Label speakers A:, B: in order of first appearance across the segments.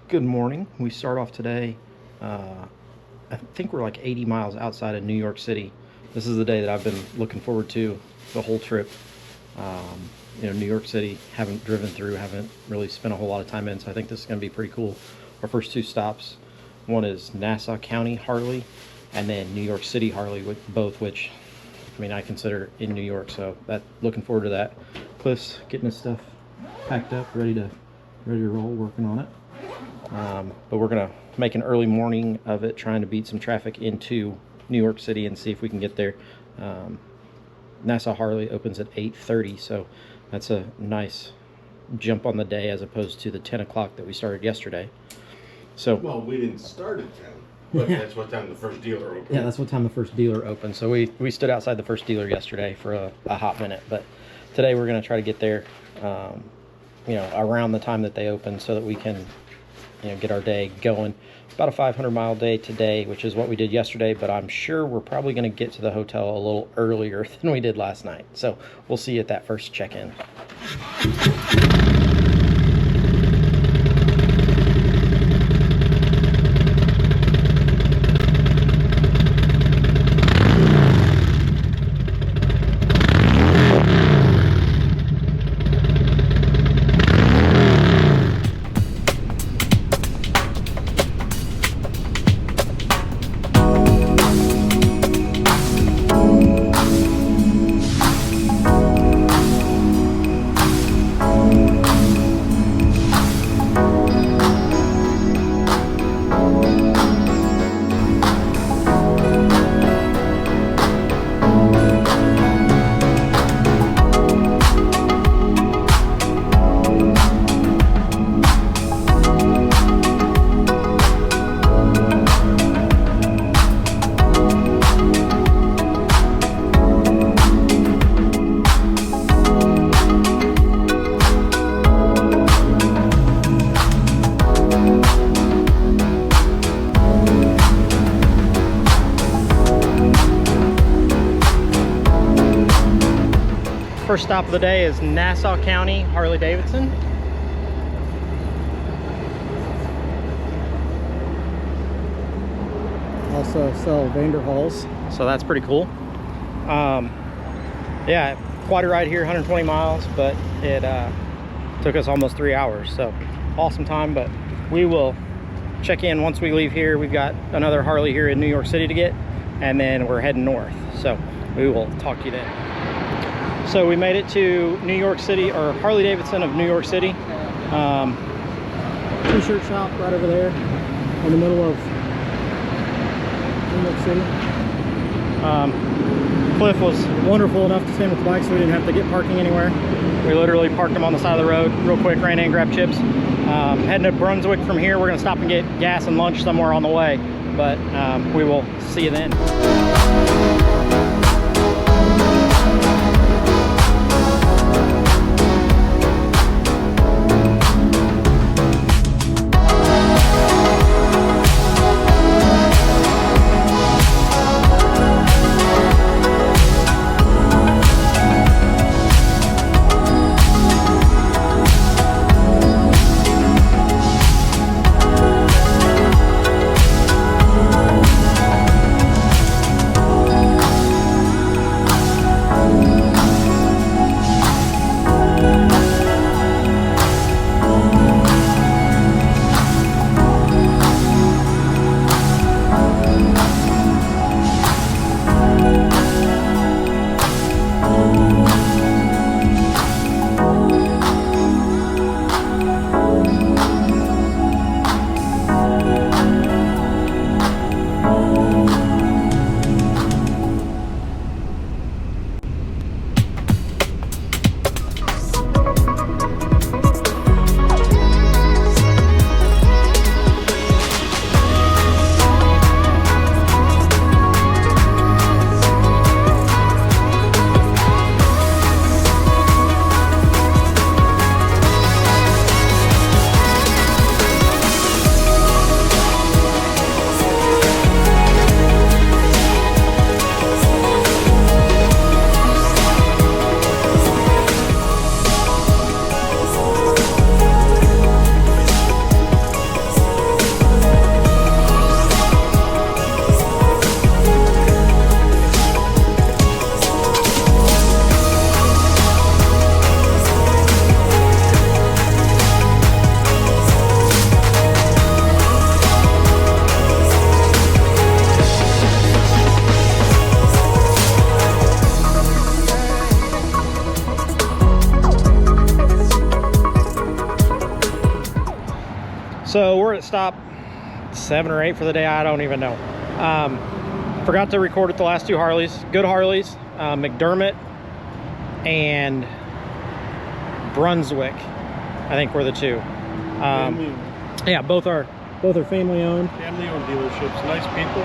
A: Good morning. We start off today, I think we're like 80 miles outside of New York City. This is the day that I've been looking forward to the whole trip. New York City, haven't driven through, haven't really spent a whole lot of time in, so I think this is going to be pretty cool. Our first two stops, one is Nassau County Harley, and then New York City Harley, both which, I consider in New York, so looking forward to that. Cliff's getting his stuff packed up, ready to roll, working on it. But we're gonna make an early morning of it, trying to beat some traffic into New York City and see if we can get there. Nassau Harley opens at 8:30, so that's a nice jump on the day as opposed to the 10 o'clock that we started yesterday. So
B: well, we didn't start at 10, but that's what time the first dealer opened.
A: Yeah, that's what time the first dealer opened. So we stood outside the first dealer yesterday for a hot minute, but today we're gonna try to get there around the time that they open so that we can get our day going. About a 500-mile day today, which is what we did yesterday, but I'm sure we're probably going to get to the hotel a little earlier than we did last night. So we'll see you at that first check-in. First stop of the day is Nassau County Harley-Davidson. Also sell Vanderhalls, so that's pretty cool. Yeah, quite a ride here, 120 miles, but it took us almost 3 hours, so awesome time. But we will check in once we leave here. We've got another Harley here in New York City to get, and then we're heading north, so we will talk to you then. So we made it to New York City, or Harley-Davidson of New York City. T-shirt shop right over there in the middle of New York City. Cliff was wonderful enough to stand with the bike so we didn't have to get parking anywhere. We literally parked them on the side of the road real quick, ran in, grabbed chips. Heading to Brunswick from here. We're gonna stop and get gas and lunch somewhere on the way, but we will see you then. So we're at stop 7 or 8 for the day. I don't even know. Forgot to record at the last 2 Harleys. Good Harleys. McDermott and Brunswick, I think, were the 2. Yeah, both are family owned.
C: Family owned dealerships. Nice people.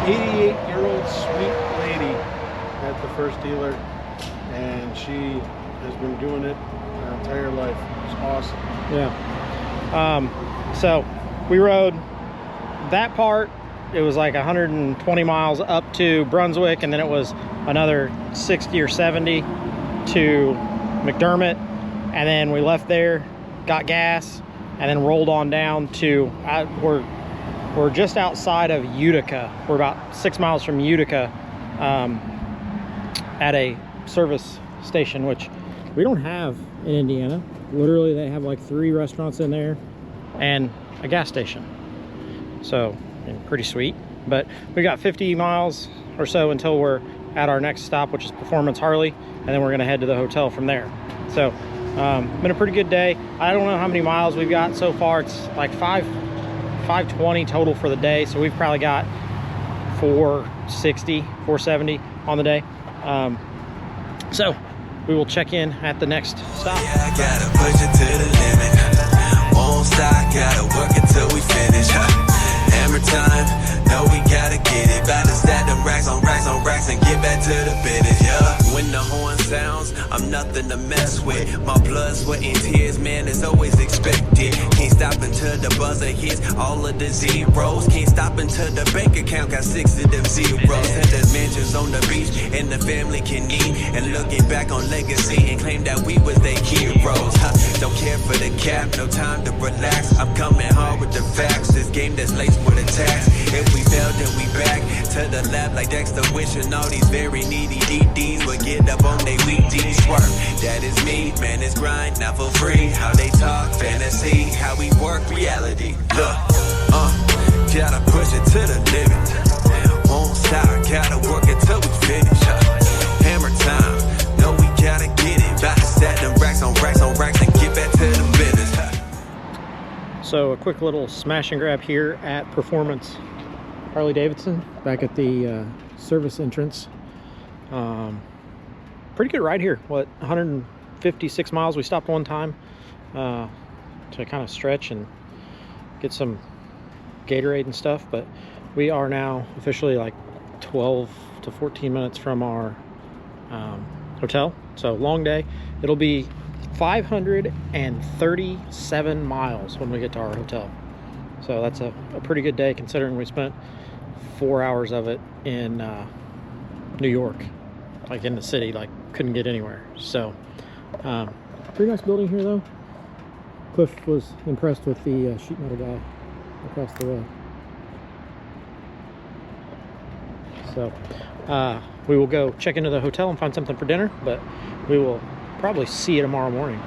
C: 88-year-old sweet lady at the first dealer, and she has been doing it her entire life. It's awesome.
A: Yeah. So we rode that part. It was like 120 miles up to Brunswick, and then it was another 60 or 70 to McDermott, and then we left there, got gas, and then rolled on down to we're just outside of Utica. We're about 6 miles from Utica, at a service station, which we don't have in Indiana. Literally, they have like 3 restaurants in there and a gas station. So pretty sweet. But we got 50 miles or so until we're at our next stop, which is Performance Harley, and then we're gonna head to the hotel from there. So been a pretty good day. I don't know how many miles we've got so far. It's like 520 total for the day, so we've probably got 460, 470 on the day. So we will check in at the next stop.
D: Yeah, I gotta push it to the limit. Won't stop, gotta work until we finish. Hammer time, know we gotta get it. About to stack them racks on racks on racks and get back to the business, yeah. When the horn sounds, I'm nothing to mess with. My blood, sweat, and tears, man, is always expected. Can't stop until the buzzer hits all of the zeros. Can't stop until the bank account got 6 of them zeros. And the mansions on the beach, and the family can eat. And looking back on legacy and claim that we was their heroes. Don't care for the cap, no time to relax. I'm coming hard with the facts. This game that's laced with attacks. If we fail, then we back to the lab like Dexter, wishing all these very needy DDs would get up on they weak D swerve. That is me, man, it's grind, not for free. How they talk, fantasy, how we work, reality. Look, gotta push it to the limit. Won't stop, gotta work until we finish. Hammer time, know we gotta get it. About to stack them racks on racks on racks and get back to the business.
A: So a quick little smash and grab here at Performance Harley-Davidson, back at the service entrance. Pretty good ride here. What, 156 miles? We stopped one time to kind of stretch and get some Gatorade and stuff, but we are now officially like 12 to 14 minutes from our hotel. So long day. It'll be 537 miles when we get to our hotel. So that's a pretty good day, considering we spent 4 hours of it in New York, like in the city, like couldn't get anywhere. So pretty nice building here though. Cliff was impressed with the sheet metal guy across the road. So we will go check into the hotel and find something for dinner, but we will probably see you tomorrow morning.